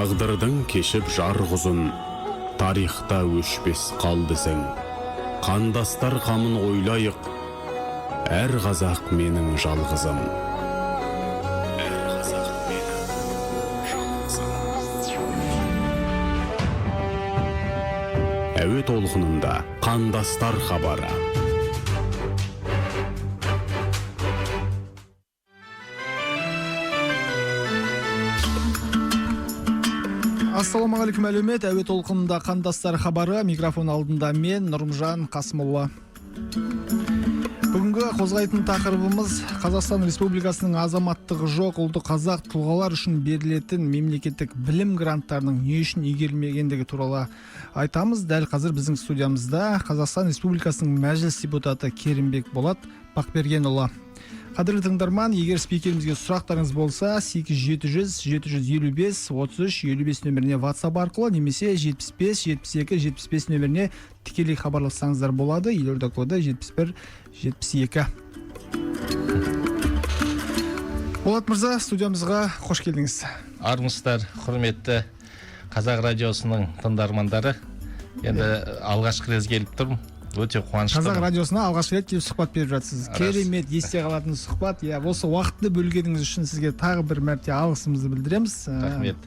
Тағдырдың кешіп жарық ұзын, тарихта өшпес қалды ізің. Қандастар қамын ойлайық, әр қазақ менің жалғызым. Әр қазақ менің жалғызым. Әуе толқынында қандастар хабары. Ассалаумағалейкум әлеумет, әуе толқынында қандастар хабары, микрофон алдында мен, Нұрымжан Қасымұлы. Бүгінгі қозғайтын тақырыбымыз Қазақстан Республикасының азаматтығы жоқ ұлты қазақ тұлғалар үшін берілетін мемлекеттік білім гранттарының не үшін игерілмегендігі туралы айтамыз. Дәл қазір біздің студиямызда Қазақстан Республикасының мәжіліс депутаты Керімбек Болат Бақбергенұлы. Қадірлі тыңдарман, егер спикерімізге сұрақтарыңыз болса, 800-755-33-55 нөміріне WhatsApp арқылы, немесе 75-72-75 нөміріне тікелей хабарлассаңыздар болады. Елорда коды 71-72. Болат мырза, студиямызға қош келдіңіз. Армысыздар, құрметті Қазақ радиосының тыңдармандары. Енді алғашқы рет келіп тұрмын. Өте қуаныштымын. Қазақ радиосына алғашқы рет келіп сұхбат беріп жатсыз. Керемет, есте қалатын сұхбат. Осы уақытты бөлгеніңіз үшін сізге тағы бір мәрте алғысымызды білдіреміз. Рахмет.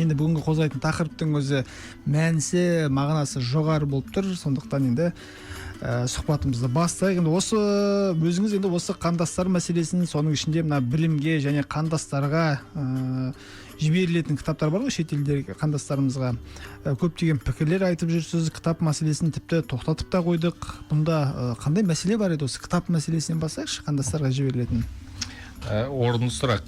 Енді бүгінгі қозғайтын тақырыптың өзі мәнісі, мағынасы жоғары болып тұр. Сондықтан енді сұхбатымызды бастайық. Енді өзіңіз енді осы қандастар мәселесін, соның ішінде мына білімге және қандастарға жіберілетін кітаптар бар ғой, шетелдегі қандастарымызға көптеген пікірлер айтып жүрсіз. Кітап мәселесін тіпті тоқтатып та қойдық. Бұнда қандай мәселе бар еді? Осы кітап мәселесінен бастайықшы, қандастарға жіберілетін. Орынды сұрақ.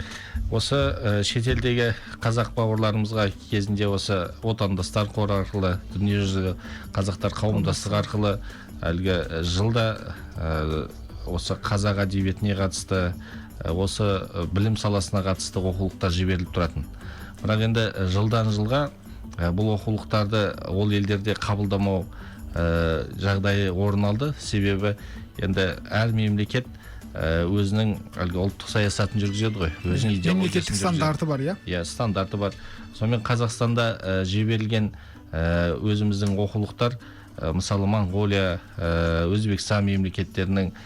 Осы шетелдегі қазақ бауырларымызға кезінде осы отандастар қоры арқылы, дүниежүзі қазақтар қауымдастығы арқылы әлгі жылда осы қазақ әдебиетіне қатысты, осы білім саласына қатысты оқулықтар жіберіліп тұратын. Бірақ енді жылдан жылға бұл оқулықтарды ол елдерде қабылдамау жағдайы орын алды. Себебі енді әр мемлекет өзінің ұлттық саясатын жүргізеді ғой. Мемлекеттік стандарты бар, иә? Иә, стандарты бар. Сонымен Қазақстанда жіберілген өзіміздің оқулықтар, мысалы Монғолия, Өзбекстан мемлекеттерінің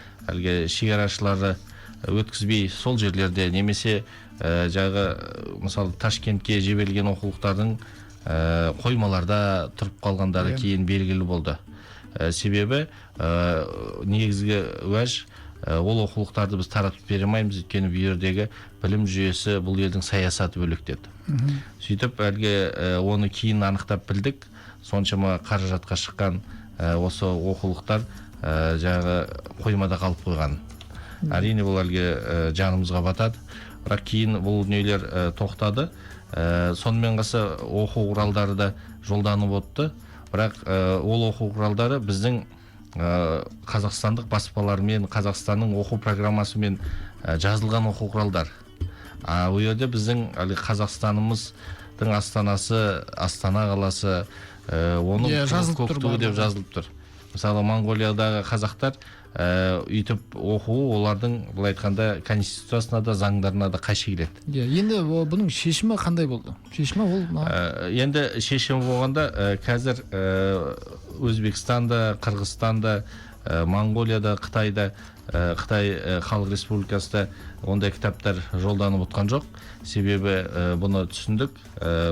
шекарашылары өткізбей сол жерлерде, немесе мысалы Ташкентке жіберілген оқулықтардың қоймаларда тұрып қалғандары кейін белгілі болды. Себебі негізгі уәж, ол оқулықтарды біз таратып бере алмаймыз, өйткені бұл жердегі білім жүйесі бұл елдің саясаты бөлектеді. Сөйтіп оны кейін анықтап білдік. Соншама қаражатқа шыққан осы оқулықтар қоймада қалып қойған. Әрине бұл жанымызға батады. Бірақ кейін бұл дүниелер тоқтады. Сонымен қоса оқу құралдары да жолданып өтті. Бірақ ол оқу құралдары біздің қазақстандық баспалармен, Қазақстанның оқу программасымен жазылған оқу құралдар. Ол жерде біздің Қазақстанымыздың астанасы, Астана қаласы, оның көктуі деп жазылып тұр. Мысалы Монғолиядағы қазақтар үйтіп оқуы олардың былай айтқанда конституциясына да, заңдарына да қайшы келеді. Енді бұның шешімі қандай болды? Енді шешімі болғанда қазір Өзбекстанда, Қырғызстанда, Монғолияда, Қытайда, Қытай Халық Республикасында ондай кітаптар жолданып отқан жоқ. Себебі бұны түсіндік,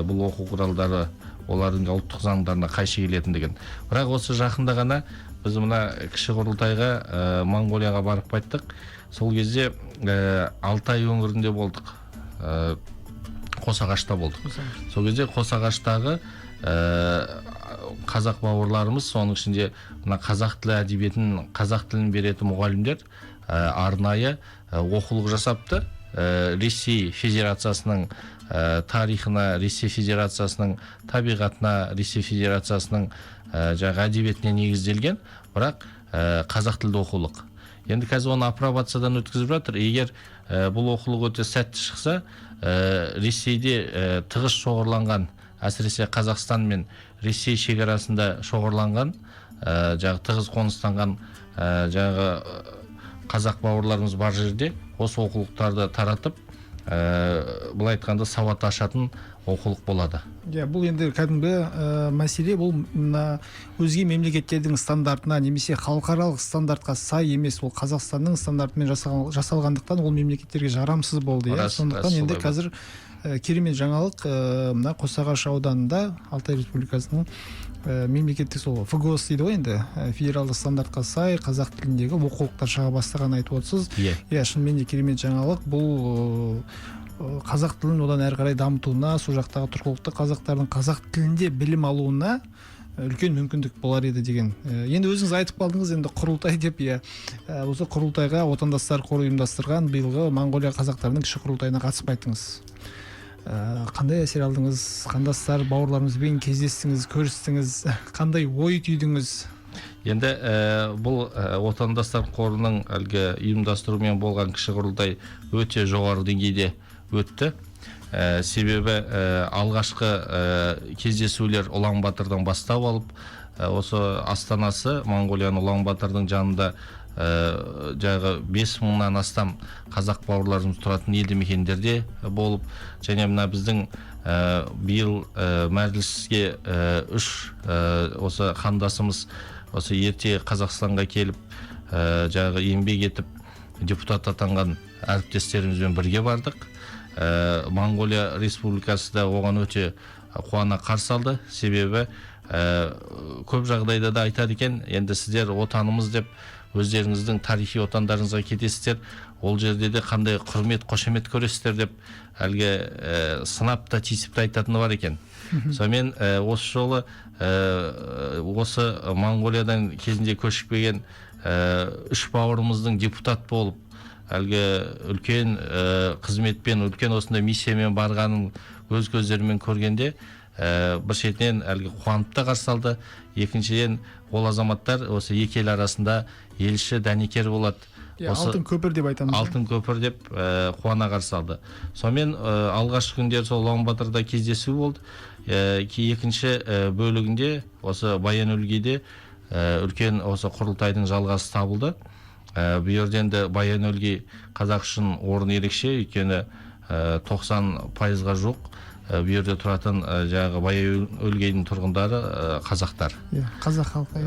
бұл оқу құралдары олардың ұлттық заңдарына қайшы келетіндігін. Бірақ осы жақында ғана біз мына кіші құрылтайға Монғолияға барып қайттық. Сол кезде Алтай өңірінде болдық. Қосағашта болдық. Сол кезде Қосағаштағы қазақ бауырларымыз, соның ішінде мына қазақ тілі әдебиетін, қазақ тілін беретін мұғалімдер арнайы оқулық жасапты. Ресей Федерациясының тарихына, Ресей Федерациясының табиғатына, Ресей Федерациясының әдебиетіне негізделген, бірақ қазақ тілді оқулық. Енді қазір оны апробациядан өткізіп жатыр. Егер бұл оқулық өте сәтті шықса, Ресейде тығыз шоғырланған, әсіресе Қазақстан мен Ресей шекарасында шоғырланған, тығыз қоныстанған қазақ бауырларымыз бар жерде осы оқулықтарды таратып, былай айтқанда сауат ашатын оқулық болады. Бұл енді кәдімгі мәселе, бұл мына өзге мемлекеттердің стандартына немесе халықаралық стандартқа сай емес, ол Қазақстанның стандартымен жасалғандықтан ол мемлекеттерге жарамсыз болды. Сондықтан енді қазір керемет жаңалық, мына Қосағаш ауданында Алтай Республикасының мемлекеттік сол ФГОС дейді ғой, енді федералдық стандартқа сай қазақ тіліндегі оқулықтар шыға бастағанын айтып отырсыз. Шынымен де керемет жаңалық. Бұл қазақ тілін одан әрі қарай дамытуына, сол жақтағы тұрғылықты қазақтардың қазақ тілінде білім алуына үлкен мүмкіндік болар еді деген. Енді өзіңіз айтып қалдыңыз, енді құрылтай деп, осы құрылтайға отандастар қоры ұйымдастырған биылғы Моңғолия қазақтарының кіші құрылтайына қатысып қайттыңыз. Қандай әсер алдыңыз? Қандастар бауырларымызбен кездестіңіз, көрістіңіз, қандай ой түйдіңіз? Енді бұл отандастар қорының әлгі ұйымдастыруымен болған кіші құрылтай өте жоғары деңгейде өтті. Себебі алғашқы кездесулер Улан Батырдан бастап алып, осы астанасы Моңғолияның Улан Батырдың жанында жағы 5000-нан астам қазақ бауырларымыз тұратын елді мекендерде болып, және мына біздің биыл мәжіліске 3 осы қандасымыз осы ерте Қазақстанға келіп жағы еңбек етіп депутат атанған әріптестерімізбен бірге бардық. Моңғолия Республикасы да оған өте қуана қарсы алды. Себебі көп жағдайда да айтады екен, енді сіздер отанымыз деп өздеріңіздің тарихи отандарыңызға кетесіздер, ол жерде де қандай құрмет, қошемет көресіздер деп әлгі сынап та тиісіп та айтатыны бар екен. Сонымен осы жолы осы Моңғолиядан кезінде көшіп келген 3 бауырымыздың депутат болып әлгі үлкен қызметпен, үлкен осындай миссиямен барғанын өз көздерімен көргенде бір шетінен әлгі қуанып та қарсы алды. Екіншіден, ол азаматтар осы екі ел арасында елші, дәнекер болады. Алтын көпір деп айтамыз. Алтын көпір деп қуана қарсы алды. Сонымен алғашқы күндер сол Улан Батырда кездесу болды. Екінші бөлігінде осы Баян-өлгейде үлкен осы құрылтайдың жалғасы табылды. Бұл жерден де Баян-өлгей қазақ үшін орын ерекше, өйткені 90%-ға жоқ бұл жерде тұратын жаңағы Баян-өлгейдің тұрғындары қазақтар. Қазақ халқы.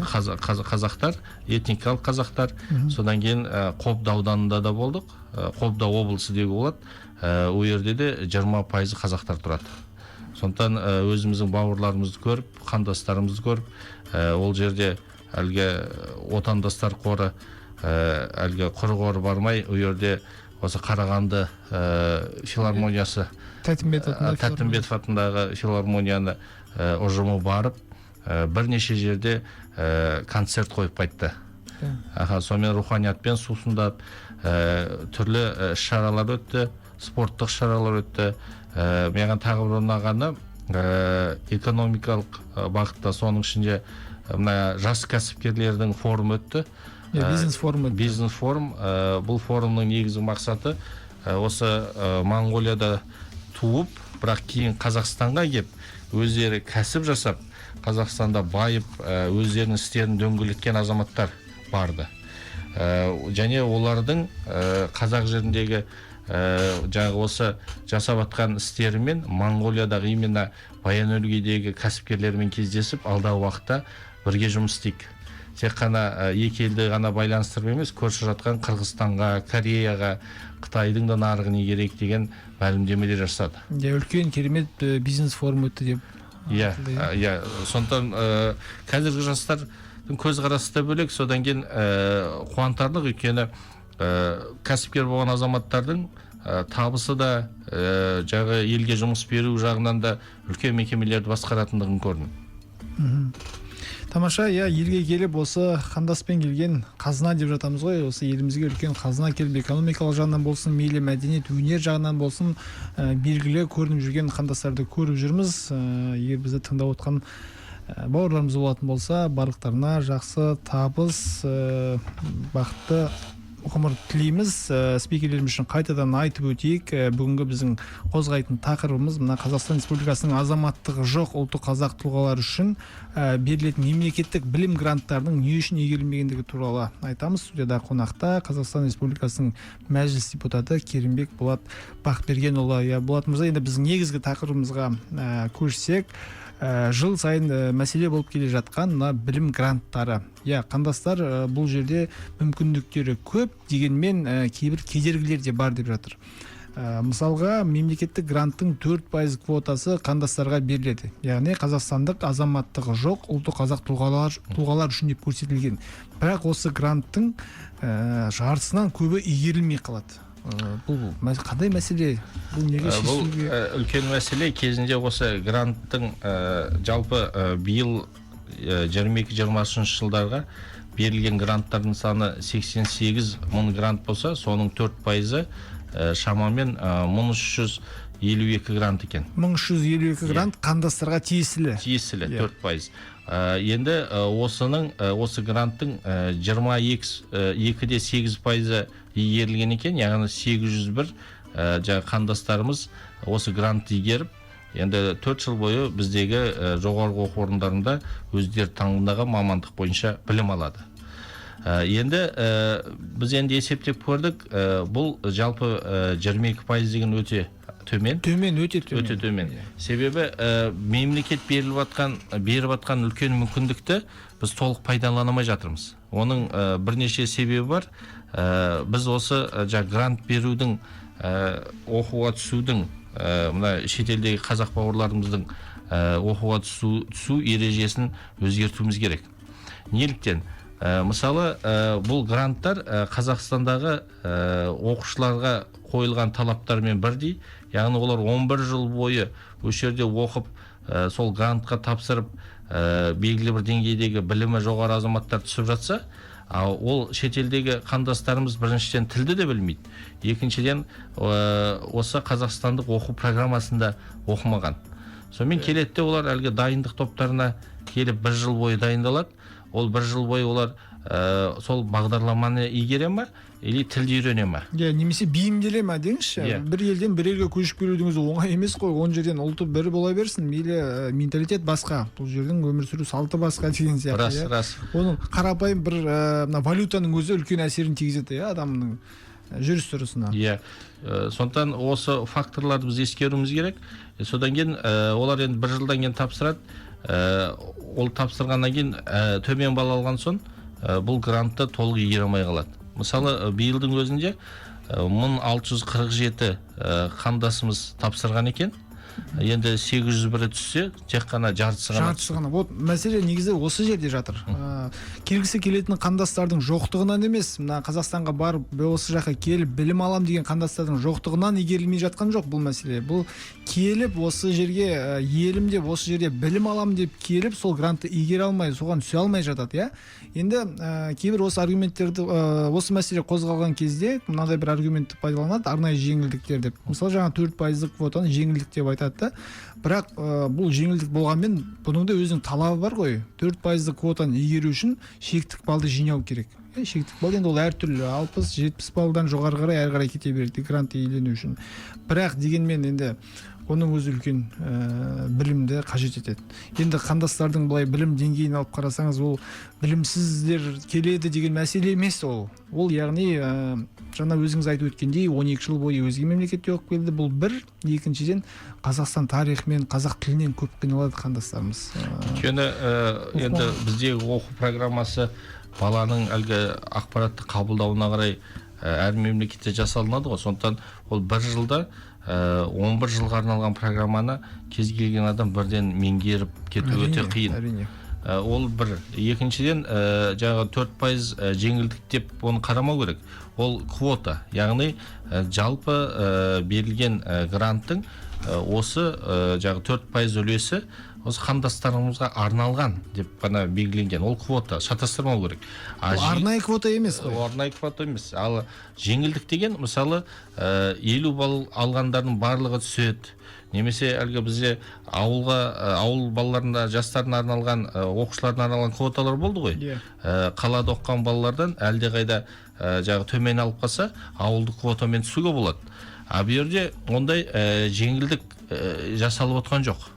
Қазақтар, этникалық қазақтар. Содан кейін Қобда ауданында да болдық. Қобда облысы деуге болады. Ол жерде де 20% қазақтар тұрады. Сондықтан өзіміздің бауырларымызды көріп, қандастарымызды көріп, ол жерде әлгі отандастар қоры, әлгі құры қоры бармай, ол жерде осы Қарағанды филармониясы, Тәттімбетов атындағы филармонияны ұжымы барып, бірнеше жерде концерт қойып қайтты. Сонымен руханиятпен сусындап, түрлі шаралар өтті, спорттық шаралар өтті. Маған тағы бір ұнағаны экономикалық бағытта, соның ішінде жас кәсіпкерлердің форум өтті. Бизнес форум өтті. Бизнес форум. Бұл форумның негізгі мақсаты осы Моңғолияда туып, бірақ кейін Қазақстанға кеп, өздері кәсіп жасап, Қазақстанда байып, өздерінің істерін дөңгелеткен азаматтар барды. Және олардың қазақ жеріндегі жаңағы осы жасап атқан істерімен Моңғолиядағы именно Баян-өлгейдегі кәсіпкерлермен кездесіп, алдағы уақытта бірге жұмыс істейік. Тек қана екі елді ғана байланыстырып емес, көрші жатқан Қырғызстанға, Кореяға, Қытайдың да нарығы не керек деген мәлімдемелер жасады. Үлкен керемет бизнес форум өтті деп. Сондықтан қазіргі жастардың көзқарасы да бөлек, содан кейін қуантарлық, өйткені кәсіпкер болған азаматтардың табысы да жағы елге жұмыс беру жағынан да үлкен мекемелерді басқаратындығын көрдім. Тамаша, елге келіп, осы қандаспен келген қазына деп жатамыз ғой, осы елімізге үлкен қазына келіп, экономикалық жағынан болсын, мейлі мәдениет, өнер жағынан болсын, белгілі көрініп жүрген қандастарды көріп жүрміз. Егер бізді тыңдап отқан бауырларымыз болатын болса, барлықтарына жақсы табыс, бақытты ғұмыр тілейміз. Спикерлеріміз үшін қайтадан айтып өтейік, бүгінгі біздің қозғайтын тақырыбымыз мына Қазақстан Республикасының азаматтығы жоқ ұлты қазақ тұлғалары үшін берілетін мемлекеттік білім гранттарының не үшін игерілмегендігі туралы айтамыз. Студияда қонақта Қазақстан Республикасының мәжіліс депутаты Керімбек Болат Бақбергенұлы. Болат мырза, енді біздің негізгі тақырыбымызға көшсек, жыл сайын мәселе болып келе жатқан мына білім гранттары. Қандастар, бұл жерде мүмкіндіктері көп, дегенмен кейбір кедергілер де бар деп жатыр. Мысалға, мемлекеттік гранттың 4% квотасы қандастарға беріледі. Яғни қазақстандық азаматтығы жоқ ұлты қазақ тұлғалар үшін деп көрсетілген. Бірақ осы гранттың жартысынан көбі игерілмей қалады. Бұл қандай мәселе? Бұл неге шешілуге? Бұл үлкен мәселе. Кезінде осы гранттың жалпы биыл 22-23 жылдарға берілген гранттардың саны 88 мың грант болса, соның 4% шамамен 1352 грант екен. 1352 грант қандастарға тиесілі. Тиесілі 4%. Енді осы гранттың 22,8% игерілген екен, яғни 801 қандастарымыз осы грант игеріп, енді 4 жыл бойы біздегі жоғарғы оқу орындарында өздері таңдаған мамандық бойынша білім алады. Енді біз енді есептеп көрдік, бұл жалпы 22% деген өте төмен. Өте төмен. Себебі мемлекет беріп атқан үлкен мүмкіндікті біз толық пайдаланамай жатырмыз. Оның бірнеше себебі бар. Біз осы грант берудің, оқуға түсудің, мына шетелдегі қазақ бауырларымыздың оқуға түсу ережесін өзгертуіміз керек. Неліктен? Мысалы, бұл гранттар Қазақстандағы оқушыларға қойылған талаптармен бірдей, яғни олар 11 жыл бойы осы жерде оқып, сол грантқа тапсырып, белгілі бір деңгейдегі білімі жоғары азаматтар түсіп жатса, ол шетелдегі қандастарымыз біріншіден тілді де білмейді. Екіншіден, осы қазақстандық оқу программасында оқымаған. Сонымен келеді, олар әлгі дайындық топтарына келіп 1 жыл бойы дайындалады. Ол 1 жыл бойы олар сол бағдарламаны игере ме, или тілді үйрене ме? Немесе бейімделе ме деңізші? Бір елден бір елге көшіп келудің өзі оңай емес қой. 10 жерден ұлты бір бола берсін, мейлі менталитет басқа. Бұл жердің өмір сүру салты басқа деген сияқты. Рас. Оның қарапайым бір валютаның өзі үлкен әсерін тигізеді адамның жүріс-тұрысына. Сондықтан осы факторларды біз ескеруіміз керек. Содан кейін олар енді 1 жылдан кейін тапсырады. Ол тапсырғаннан кейін төмен балл алған соң бұл грантты толық игере алмай қалады. Мысалы, биылдың өзінде 1647 қандасымыз тапсырған екен. Енді 801 түссе, тек қана жартысы ғана. Вот мәселе негізі осы жерде жатыр. Келгісі келетін қандастардың жоқтығынан емес, мына Қазақстанға барып, осы жаққа келіп білім алам деген қандастардың жоқтығынан игерілмей жатқан жоқ бұл мәселе. Бұл келіп осы жерге елім деп, осы жерде білім алам деп келіп, сол грантты игере алмай, соған түсе алмай жатады, Енді кейбір осы аргументтерді, осы мәселе қозғалған кезде мынандай бір аргументті пайдаланады, арнайы жеңілдіктер деп. Мысалы, жаңа 4% квотаны жеңілдік деп айтады. Бірақ бұл жеңілдік болғанмен, бұның да өзінің талабы бар ғой. 4% квотаны игеру үшін шектік балды жинау керек. Шектік бал енді ол әртүрлі 60-70 балдан жоғары қарай әрі қарай кете береді грантты иелену үшін. Бірақ дегенмен енді оның өзі үлкен білімді қажет етеді. Енді қандастардың былай білім деңгейін алып қарасаңыз, ол білімсіздер келеді деген мәселе емес ол. Ол яғни жаңа өзіңіз айтып өткендей 12 жыл бойы өзге мемлекетте оқып келді. Бұл бір, екіншіден Қазақстан тарихымен, қазақ тілінен көп қиналады қандастарымыз. Өйткені енді біздегі оқу программасы баланың әлгі ақпаратты қабылдауына қарай әр мемлекетте жасалынады ғой. Сондықтан ол 1 жылда 11 жылға арналған программаны кез келген адам бірден меңгеріп кету өте қиын. Ол бір. Екіншіден, жаңағы 4% жеңілдік деп оны қарамау керек. Ол квота, яғни жалпы берілген гранттың осы жаңағы 4% үлесі осы қандастарымызға арналған деп қана белгіленген. Ол квота, шатастырмау керек. Арнайы квота емес қой. Арнайы квота емес. Ал жеңілдік деген мысалы 50 балл алғандардың барлығы түседі. Немесе әлгі бізде ауыл балаларына, жастарына арналған, оқушыларына арналған квоталар болды ғой. Қалада оқыған балалардан әлде қайда жағы төмен алып қалса, ауылдық квотамен түсуге болады. А бұл жерде ондай жеңілдік жасалып отқан жоқ.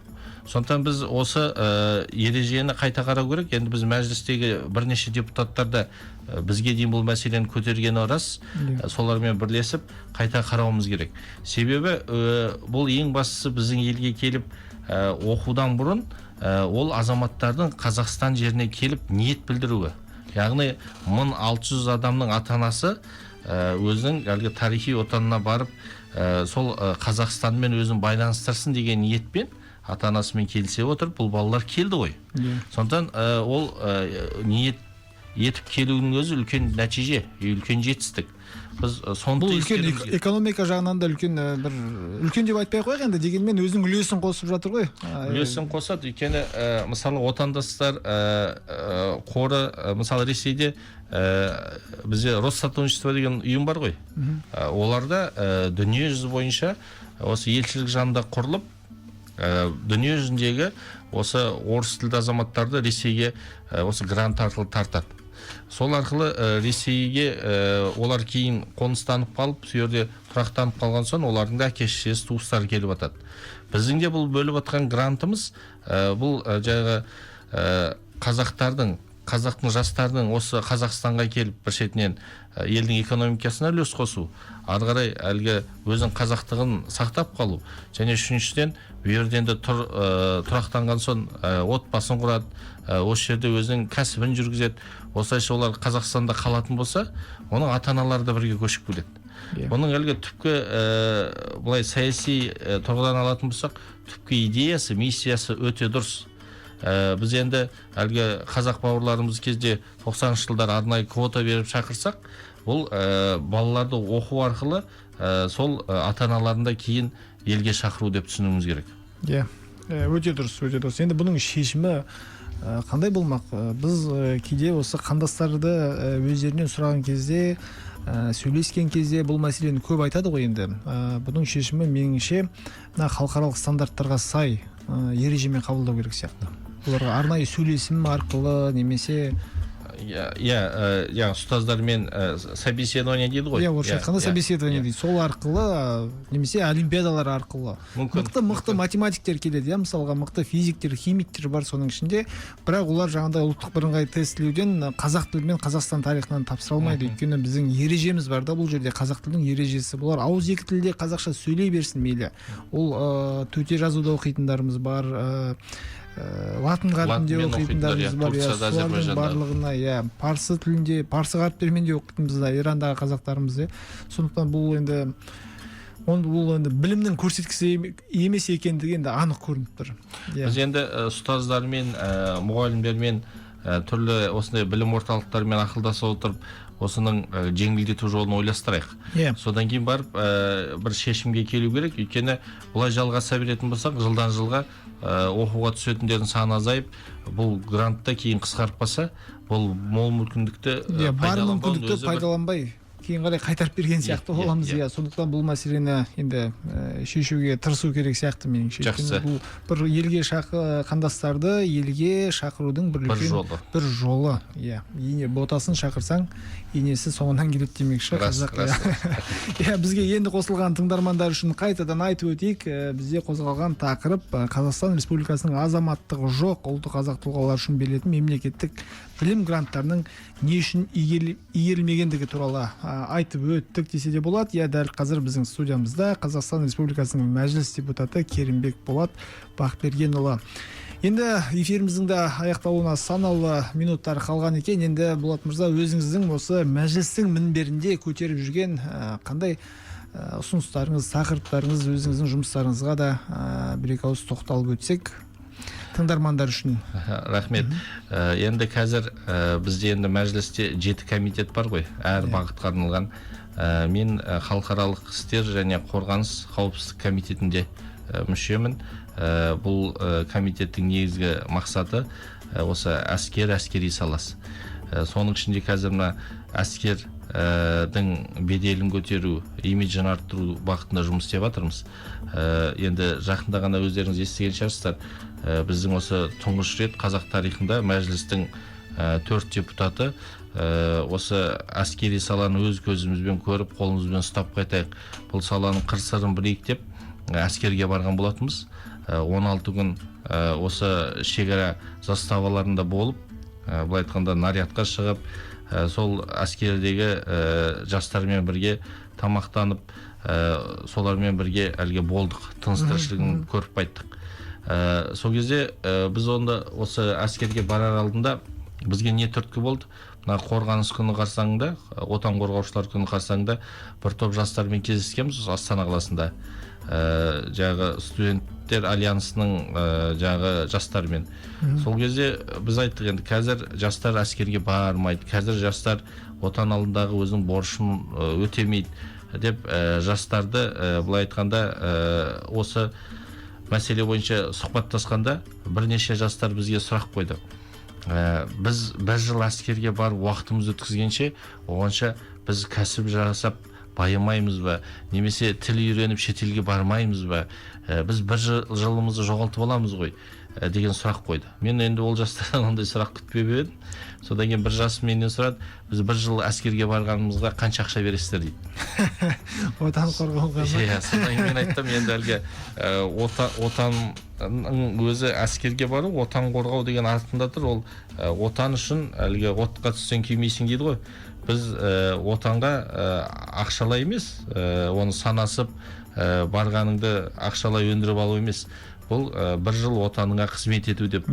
Сондықтан біз осы ережені қайта қарау керек. Енді біз мәжілістегі бірнеше депутаттар да бізге дейін бұл мәселені көтергені рас. Солармен бірлесіп қайта қарауымыз керек. Себебі бұл ең бастысы біздің елге келіп оқудан бұрын ол азаматтардың Қазақстан жеріне келіп ниет білдіруі. Яғни 1600 адамның ата-анасы өзінің әлгі тарихи отанына барып сол Қазақстанмен өзін байланыстырсын деген ниетпен ата-анасымен келісе отырып бұл балалар келді ғой. Сондықтан ол ниет етіп келуінің өзі үлкен нәтиже, үлкен жетістік. Біз бұл үлкен экономика жағынан да үлкен деп айтпай қояйық енді, дегенмен өзінің үлесін қосып жатыр ғой. Үлесін қосады. Өйткені мысалы отандастар қоры, мысалы Ресейде бізде Россотрудничество деген ұйым бар ғой. Оларда дүние жүзі бойынша осы елшілік жанында құрылып, дүние жүзіндегі осы орыс тілді азаматтарды Ресейге осы грант арқылы тартады. Сол арқылы Ресейге олар кейін қоныстанып қалып, сол жерде тұрақтанып қалған соң олардың да әке-шешесі, туыстары келіп жатады. Біздің де бұл бөліп жатқан грантымыз бұл жаңағы қазақтың жастарының осы Қазақстанға келіп бір шетінен елдің экономикасына үлес қосу, ары қарай әлгі өзінің қазақтығын сақтап қалу, және үшіншіден бұл жерден де тұрақтанған соң отбасын құрады, осы жерде өзінің кәсібін жүргізеді. Осылайша олар Қазақстанда қалатын болса, оның ата-аналары да бірге көшіп келеді. Оның әлгі түпкі былай саяси тұрғыдан алатын болсақ, түпкі идеясы, миссиясы өте дұрыс. Біз енді әлгі қазақ бауырларымыз кезде 90-шы жылдар арнайы квота беріп шақырсақ, бұл балаларды оқу арқылы сол ата-аналарында кейін елге шақыру деп түсінуіміз керек. Өте дұрыс, өте дұрыс. Енді бұның шешімі қандай болмақ? Біз кейде осы қандастарды өздерінен сұраған кезде, сөйлескен кезде бұл мәселені көп айтады ғой енді. Бұның шешімі меніңше халықаралық стандарттарға сай ережемен қабылдау керек сияқты. Оларға арнайы сөйлесім арқылы немесе ұстаздармен собеседование дейді ғой. Орысша айтқанда собеседование дейді. Сол арқылы немесе олимпиадалар арқылы мықты математиктер келеді, мысалға мықты физиктер, химиктер бар соның ішінде, бірақ олар жаңағыдай ұлттық бірыңғай тестілеуден қазақ тілі мен Қазақстан тарихынан тапсыра алмайды. Өйткені біздің ережеміз бар да, бұл жерде қазақ тілдің ережесі. Бұлар ауыз екі тілде қазақша сөйлей берсін мейлі. Ол төте жазуда оқитындарымыз бар, латын қарпінде оқитындарымыз бар, солардың барлығына парсы тілінде, парсы қаріптермен де оқитынбыз да, Ирандағы қазақтарымыз. Сондықтан бұл енді білімнің көрсеткісі емес екендігі енді анық көрініп тұр. Біз енді ұстаздармен, мұғалімдермен, түрлі осындай білім орталықтарымен ақылдаса отырып, осының жеңілдету жолын ойластырайық. Содан кейін барып бір шешімге келу керек. Өйткені бұлай жалғаса беретін болсақ, жылдан жылға оқуға түсетіндердің саны азайып, бұл грантта кейін қысқарып қалса, бұл мол мүмкіндікті пайдаланбай кейін қарай қайтарып берген сияқты боламыз. Сондықтан бұл мәселені енді шешуге тырысу керек сияқты меніңше. Бұл бір елге қандастарды елге шақырудың бір жолы. Ене ботасын шақырсаң, енесі соңынан келеді демекші қазақ. Бізге енді қосылған тыңдармандар үшін қайтадан айтып өтейік. Бізде қозғалған тақырып Қазақстан Республикасының азаматтығы жоқ ұлттық қазақ тұлғалар үшін берілетін мемлекеттік білім гранттарының не үшін игерілмегендігі туралы айтып өттік десе де болады. Дәл қазір біздің студиямызда Қазақстан Республикасының мәжіліс депутаты Керімбек Болат Бақбергенұлы. Енді эфиріміздің де аяқталуына санаулы минуттар қалған екен. Енді Болат мырза, өзіңіздің осы мәжілістің мінберінде көтеріп жүрген қандай ұсыныстарыңыз, тақырыптарыңыз, өзіңіздің жұмыстарыңызға да бір-екі ауыз тоқталып өтсек тыңдармандар үшін. Рахмет. Енді қазір бізде енді мәжілісте 7 комитет бар ғой, әр бағытқа арналған. Мен халықаралық істер және қорғаныс қауіпсіздік комитетінде мүшемін. Бұл комитеттің негізгі мақсаты осы әскери саласы. Соның ішінде қазір мына әскердің беделін көтеру, имиджін арттыру бағытында жұмыс істеп жатырмыз. Енді жақында ғана өздеріңіз естіген шығарсыздар, біздің осы тұңғыш рет қазақ тарихында мәжілістің 4 депутаты осы әскери саланы өз көзімізбен көріп, қолымызбен ұстап қайтайық, бұл саланың қыр-сырын білейік деп әскерге барған болатынбыз. 16 күн осы шекара заставаларында болып, былай айтқанда нарядқа шығып, сол әскердегі жастармен бірге тамақтанып, солармен бірге әлге болдық, тыныс тіршілігін көріп қайттық. Сол кезде біз онда осы әскерге барар алдында бізге не түрткі болды? Мына қорғаныс күні қарсаңында, отан қорғаушылар күні қарсаңында бір топ жастармен кездескенбіз Астана қаласында. Жаңағы студенттер альянсының жаңағы жастармен. Сол кезде біз айттық, енді қазір жастар әскерге бармайды, қазір жастар отан алдындағы өзінің борышын өтемейді деп жастарды былай айтқанда осы мәселе бойынша сұхбаттасқанда бірнеше жастар бізге сұрақ қойды. Біз бір жыл әскерге барып уақытымыз өткізгенше, оғанша біз кәсіп жасап байымаймыз ба, немесе тіл үйреніп шетелге бармаймыз ба, біз бір жылымызды жоғалтып аламыз ғой деген сұрақ қойды. Мен енді ол жастардан ондай сұрақ күтпеп едім. Содан кейін бір жас менен сұрады, біз бір жыл әскерге барғанымызға қанша ақша бересіздер дейді. Отан қорғауға. Содан кейін мен айттым, енді әлгі отанның өзі әскерге бару, отан қорғау деген артында тұр. Ол отан үшін әлгі отқа түссең күймейсің дейді ғой. Біз отанға ақшалай емес, оны санасып барғаныңды ақшалай өндіріп алу емес. Бұл бір жыл отаныңа қызмет ету деп.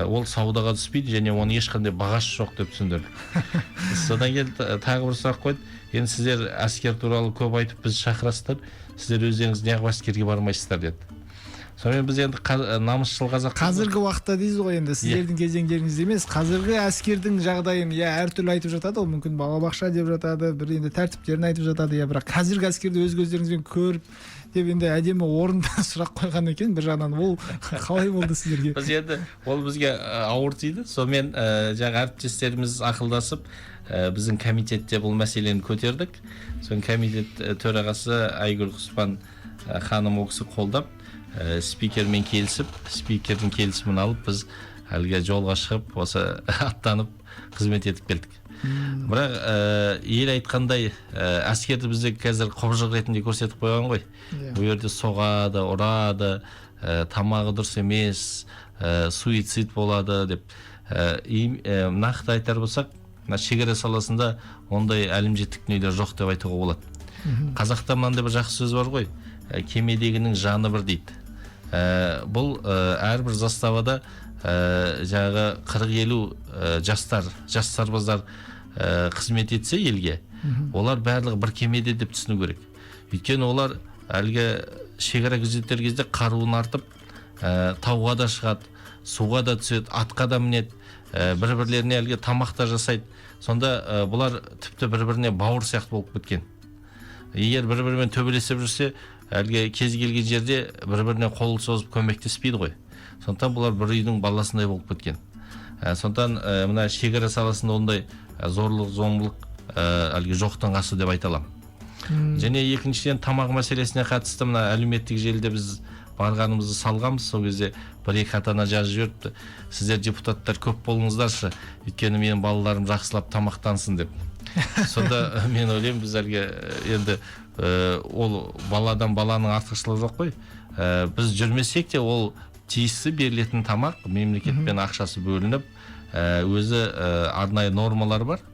Ол саудаға түспейді, және оны ешқандай бағасы жоқ деп түсіндірді. Содан кейін тағы бір сұрақ қойды. Енді сіздер әскер туралы көп айтып біз шақырасыздар, сіздер өздеріңіз неғып әскерге бармайсыздар деді. Сонымен біз енді намысшыл қазақ. Қазіргі уақытта дейсіз ғой, енді сіздердің кезеңдеріңізде емес, қазіргі әскердің жағдайын әртүрлі айтып жатады, ол мүмкін балабақша деп жатады, бір енді тәртіптерін айтып жатады, бірақ қазіргі әскерді өз көздеріңізбен көріп деп енді әдемі орында сұрақ қойған екен. Бір жағынан ол қалай болды сіздерге? Біз енді ол бізге ауыр тиді. Сонымен жаңа әріптестеріміз ақылдасып, біздің комитетте бұл мәселені көтердік. Соның комитет төрағасы Айгүл Құспан ханым ол кісі қолдап, спикермен келісіп, спикердің келісімін алып, біз әлгі жолға шығып, осы аттанып қызмет етіп келдік. Бірақ ел айтқандай әскерді бізде қазір құбыжық ретінде көрсетіп қойған ғой. Бұл жерде соғады, ұрады, тамағы дұрыс емес, суицид болады деп. Нақты айтар болсақ, шекара саласында ондай әлімжеттік дүниелер жоқ деп айтуға болады. Қазақта мынандай бір жақсы сөз бар ғой, кемедегінің жаны бір дейді. Бұл әрбір заставада жаңағы 40-50 жас сарбаздар қызмет етсе елге, олар барлығы бір кемеде деп түсіну керек. Өйткені олар әлгі шекара күзетер кезде қаруын артып, тауға да шығады, суға да түседі, атқа да мінеді, бір-бірлеріне әлгі тамақ та жасайды. Сонда бұлар тіпті бір-біріне бауыр сияқты болып кеткен. Егер бір-бірімен төбелесіп жүрсе, әлгі кез келген жерде бір-біріне қол созып көмектеспейді ғой. Сондықтан бұлар бір үйдің баласындай болып кеткен. Сондықтан мына шекара саласында ондай зорлық, зомбылық әлгі жоқтың қасы деп айта аламын. Және екіншіден тамақ мәселесіне қатысты мына әлеуметтік желіде біз барғанымызды салғанбыз. Сол кезде бір-екі ата-ана жазып жіберіпті, сіздер депутаттар көп болыңыздаршы, өйткені менің балаларым жақсылап тамақтансын деп. Сонда мен ойлаймын, біз әлгі енді ол баладан баланың артықшылығы жоқ қой. Біз жүрмесек те ол тиісті берілетін тамақ мемлекетпен ақшасы бөлініп, өзі арнайы нормалар бар,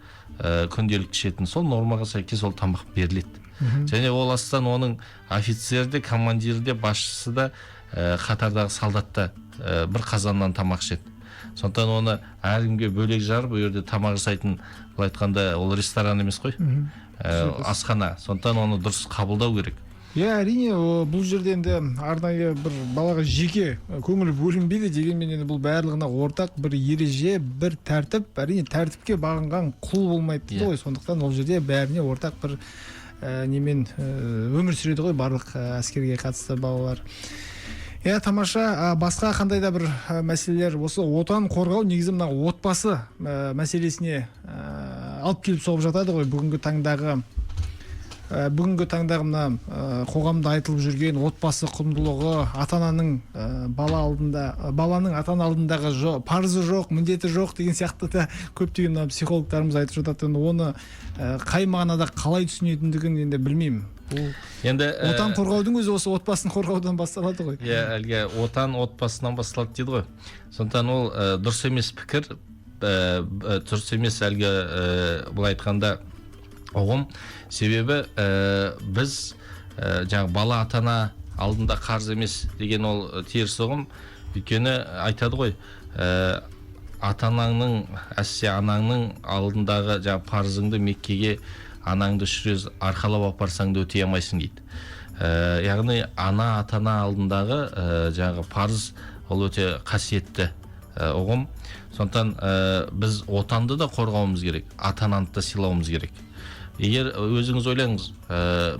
күнделік ішетін, сол нормаға сәйкес ол тамақ беріледі. Және ол астан оның офицері де, командирі де, басшысы да, қатардағы солдат та бір қазаннан тамақ ішеді. Сондықтан оны әркімге бөлек жарып, ол жерде тамақ жасайтын, бұл айтқанда ол ресторан емес қой, асхана. Сондықтан оны дұрыс қабылдау керек. Әрине, бұл жерде енді арнайы бір балаға жеке көңіл бөлінбейді, дегенмен енді бұл барлығына ортақ бір ереже, бір тәртіп. Әрине, тәртіпке бағынған құл болмайды ғой. Сондықтан ол жерде бәріне ортақ бір немен өмір сүреді ғой барлық әскерге қатысты балалар. Тамаша, басқа қандай да бір мәселелер, осы отан қорғау негізі мына отбасы мәселесіне алып келіп соғып жатады ғой. Бүгінгі таңдағы мына қоғамда айтылып жүрген отбасы құндылығы, баланың ата ана алдындағы парызы жоқ, міндеті жоқ деген сияқты да көптеген психологтарымыз айтып жатады. Оны қай мағынада қалай түсінетіндігін енді білмеймін. Енді отан қорғаудың өзі осы отбасын қорғаудан басталады ғой. Әлгі отан отбасынан басталады дейді ғой. Сондықтан ол дұрыс емес пікір, дұрыс емес әлгі бұл айтқанда ұғым. Себебі біз жаңағы бала атана алдында қарыз емес деген ол теріс ұғым. Өйткені айтады ғой, ата-анаңның, әссе анаңның алдындағы жаңағы парызыңды Меккеге анаңды 3 рет арқалап апарсаң да өтей алмайсың дейді. Яғни ата-ана алдындағы жаңағы парыз ол өте қасиетті ұғым. Сондықтан біз отанды да қорғауымыз керек, ата-ананы да сыйлауымыз керек. Егер өзіңіз ойлаңыз,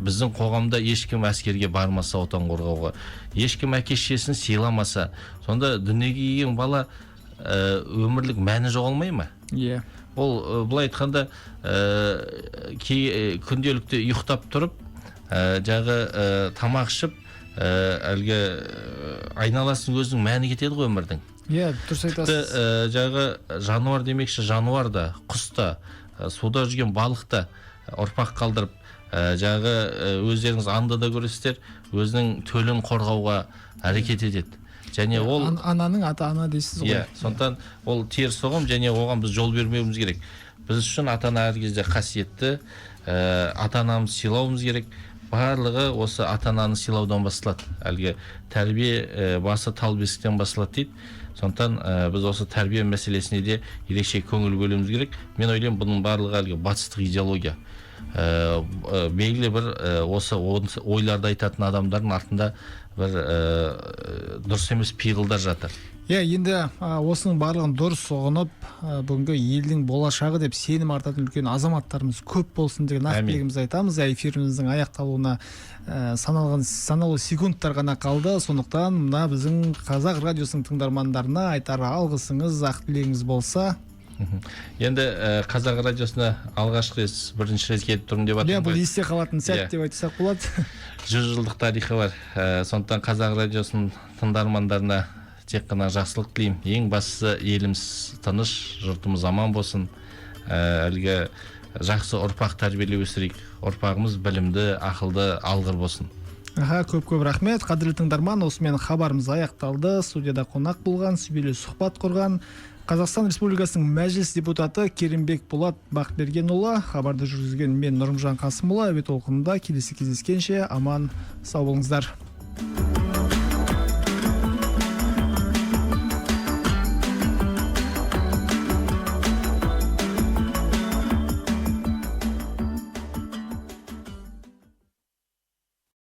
біздің қоғамда ешкім әскерге бармаса отан қорғауға, ешкім әке-шешесін сыйламаса, сонда дүниеге келген бала өмірлік мәні жоғалмай ма? Иә. Ол былай айтқанда күнделікті ұйықтап тұрып, жағы тамақ ішіп, әлгі айналасының өзінің мәні кетеді ғой өмірдің. Иә, дұрыс айтасыз. Жағы жануар демекші, жануар да, құс та, суда жүрген балық та ұрпақ қалдырып, жағы өздеріңіз аңда көресіздер, өзінің төлін қорғауға әрекет етеді. Және ол ананың ата-ана дейсіз ғой. Сондықтан ол теріс ұғым, және оған біз жол бермеуіміз керек. Біз үшін ата-ана әр кезде қасиетті, ата-анамызды сыйлауымыз керек. Барлығы осы ата-ананы сыйлаудан басталады. Әлгі тәрбие басы тал бесіктен басталады дейді. Сондықтан біз осы тәрбие мәселесіне де ерекше көңіл бөлуіміз керек. Мен ойлаймын, бұның барлығы әлгі батыстық идеология. Белгілі бір осы ойларды айтатын адамдардың артында бір дұрыс емес пиғылдар жатыр. Енді осының барлығын дұрыс ұғынып, бүгінгі елдің болашағы деп сенім артатын үлкен азаматтарымыз көп болсын деген ақ тілегімізді айтамыз. Эфиріміздің аяқталуына санаулы секундтар ғана қалды. Сондықтан мына біздің Қазақ радиосының тыңдармандарына айтар алғысыңыз, ақ тілегіңіз болса. Енді Қазақ радиосына алғашқы бірінші рет келіп тұрмын деп атырмын. Бұл есте қалатын сәт деп айтсақ болады. 100 жылдық тарихы бар. Сондықтан Қазақ радиосының тыңдармандарына тек қана жақсылық тілеймін. Ең бастысы еліміз тыныш, жұртымыз аман болсын. Әлгі жақсы ұрпақ тәрбиелеп өсірейік. Ұрпағымыз білімді, ақылды, алғыр болсын. Көп рахмет. Қадірлі тыңдарман, осымен хабарымыз аяқталды. Студияда қонақ болған, сүбелі сұхбат құрған Қазақстан Республикасының мәжіліс депутаты Керімбек Болат Бақбергенұлы, хабарды жүргізген мен Нұрымжан Қасымұлы. Әуе толқынында келесі кездескенше аман сау болыңыздар.